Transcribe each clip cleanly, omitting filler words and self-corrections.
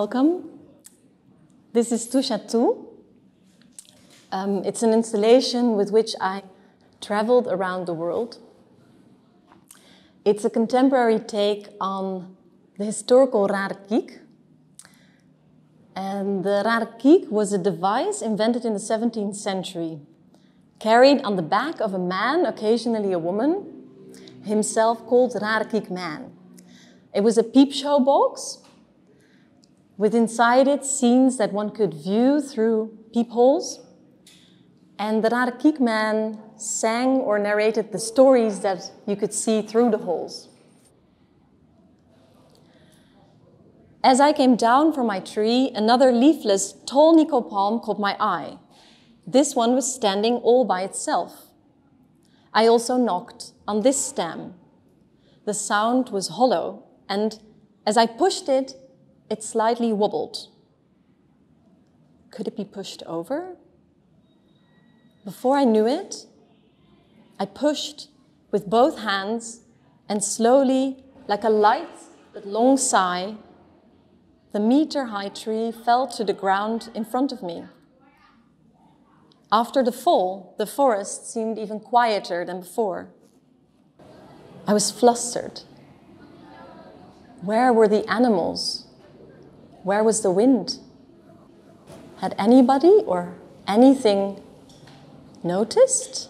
Welcome. This is Touche-à-Tout. It's an installation with which I traveled around the world. It's a contemporary take on the historical rarekiek. And the rarekiek was a device invented in the 17th century, carried on the back of a man, occasionally a woman, himself called rarekiek man. It was a peep show box with inside it scenes that one could view through peepholes. And the rarekiek man sang or narrated the stories that you could see through the holes. As I came down from my tree, another leafless tall Nico palm caught my eye. This one was standing all by itself. I also knocked on this stem. The sound was hollow, and as I pushed it, it slightly wobbled. Could it be pushed over? Before I knew it, I pushed with both hands, and slowly, like a light but long sigh, the meter-high tree fell to the ground in front of me. After the fall, the forest seemed even quieter than before. I was flustered. Where were the animals? Where was the wind? Had anybody or anything noticed?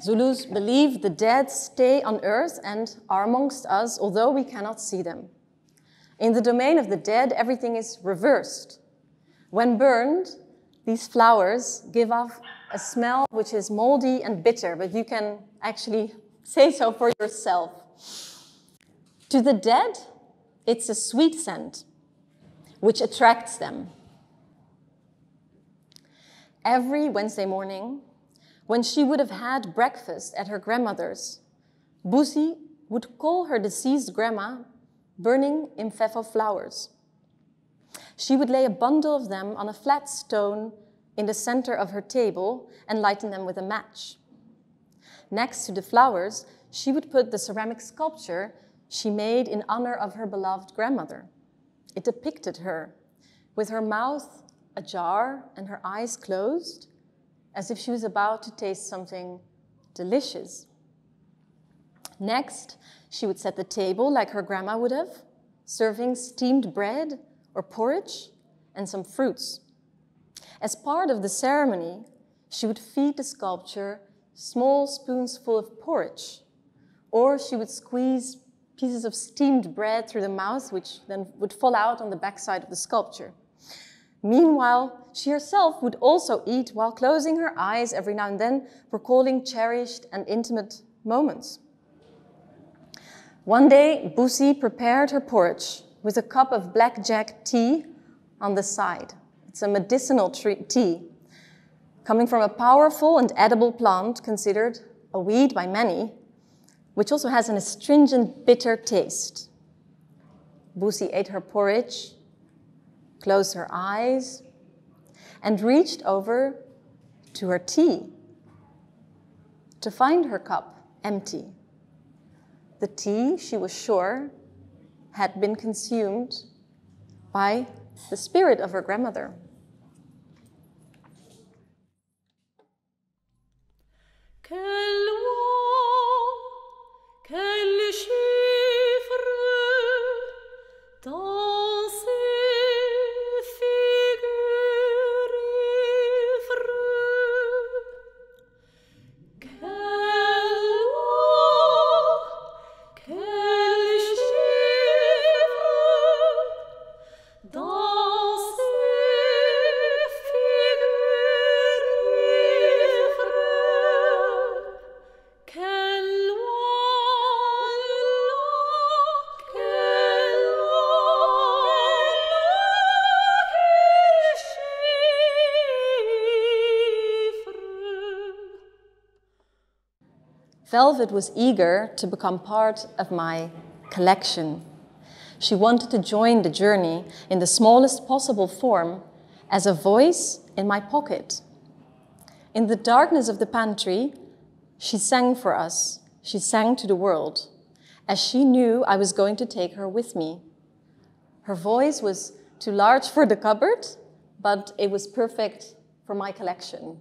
Zulus believe the dead stay on earth and are amongst us, although we cannot see them. In the domain of the dead, everything is reversed. When burned, these flowers give off a smell which is moldy and bitter, but you can actually say so for yourself. To the dead, it's a sweet scent, which attracts them. Every Wednesday morning, when she would have had breakfast at her grandmother's, Boesie would call her deceased grandma burning imfefo flowers. She would lay a bundle of them on a flat stone in the center of her table and lighten them with a match. Next to the flowers, she would put the ceramic sculpture she made in honor of her beloved grandmother. It depicted her, with her mouth ajar and her eyes closed, as if she was about to taste something delicious. Next, she would set the table like her grandma would have, serving steamed bread or porridge and some fruits. As part of the ceremony, she would feed the sculpture small spoons full of porridge, or she would squeeze pieces of steamed bread through the mouth, which then would fall out on the backside of the sculpture. Meanwhile, she herself would also eat while closing her eyes every now and then, recalling cherished and intimate moments. One day, Boesie prepared her porridge with a cup of blackjack tea on the side. It's a medicinal tea, coming from a powerful and edible plant considered a weed by many, which also has an astringent, bitter taste. Boesie ate her porridge, closed her eyes, and reached over to her tea to find her cup empty. the tea, she was sure, had been consumed by the spirit of her grandmother. Velvet was eager to become part of my collection. She wanted to join the journey in the smallest possible form as a voice in my pocket. In the darkness of the pantry, she sang for us. She sang to the world, as she knew I was going to take her with me. Her voice was too large for the cupboard, but it was perfect for my collection.